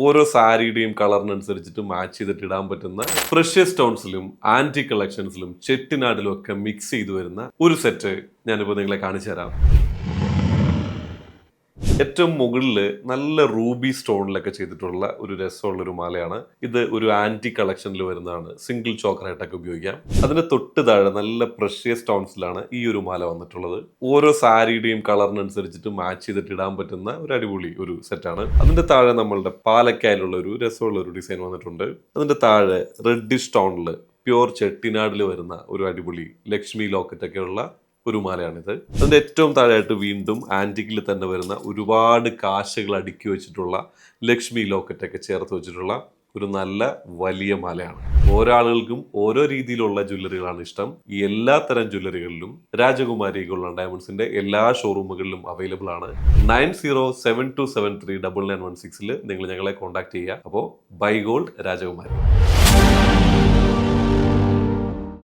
ഓരോ സാരിയുടെയും കളറിനനുസരിച്ചിട്ട് മാച്ച് ചെയ്തിട്ട് ഇടാൻ പറ്റുന്ന പ്രഷ്യസ് സ്റ്റോൺസിലും ആന്റി കളക്ഷൻസിലും ചെട്ടിനാടിലും ഒക്കെ മിക്സ് ചെയ്തു വരുന്ന ഒരു സെറ്റ് ഞാനിപ്പോൾ നിങ്ങളെ കാണിച്ചു തരാം. ഏറ്റവും മുകളിൽ നല്ല റൂബി സ്റ്റോണിലൊക്കെ ചെയ്തിട്ടുള്ള ഒരു രസമുള്ളൊരു മാലയാണ് ഇത്. ഒരു ആന്റി കളക്ഷനിൽ വരുന്നതാണ്. സിംഗിൾ ചോക്കറായിട്ടൊക്കെ ഉപയോഗിക്കാം. അതിന് തൊട്ട് താഴെ നല്ല പ്രഷ്യസ് സ്റ്റോൺസിലാണ് ഈ ഒരു മാല വന്നിട്ടുള്ളത്. ഓരോ സാരിയുടെയും കളറിനനുസരിച്ചിട്ട് മാച്ച് ചെയ്തിട്ട് ഇടാൻ പറ്റുന്ന ഒരു അടിപൊളി ഒരു സെറ്റാണ്. അതിന്റെ താഴെ നമ്മളുടെ പാലക്കായിലുള്ള ഒരു രസമുള്ള ഒരു ഡിസൈൻ വന്നിട്ടുണ്ട്. അതിന്റെ താഴെ റെഡിഷ് സ്റ്റോണിൽ പ്യോർ ചെട്ടിനാടിൽ വരുന്ന ഒരു അടിപൊളി ലക്ഷ്മി ലോക്കറ്റ് ഒക്കെ ഉള്ള ഒരു മാലയാണിത്. അതിന്റെ ഏറ്റവും താഴെയായിട്ട് വീണ്ടും ആന്റിക്കിൽ തന്നെ വരുന്ന ഒരുപാട് കാശുകൾ അടുക്കി വെച്ചിട്ടുള്ള ലക്ഷ്മി ലോക്കറ്റ് ഒക്കെ ചേർത്ത് വെച്ചിട്ടുള്ള ഒരു നല്ല വലിയ മാലയാണ്. ഓരോ ആളുകൾക്കും ഓരോ രീതിയിലുള്ള ജ്വല്ലറികളാണ് ഇഷ്ടം. ഈ എല്ലാ തരം ജ്വല്ലറികളിലും രാജകുമാരി ഗോൾഡ് ആൻഡ് ഡയമണ്ട്സിന്റെ എല്ലാ ഷോറൂമുകളിലും അവൈലബിൾ ആണ്. 9072739916 നിങ്ങൾ ഞങ്ങളെ കോൺടാക്ട് ചെയ്യുക. അപ്പോൾ ബൈ ഗോൾഡ് രാജകുമാരി.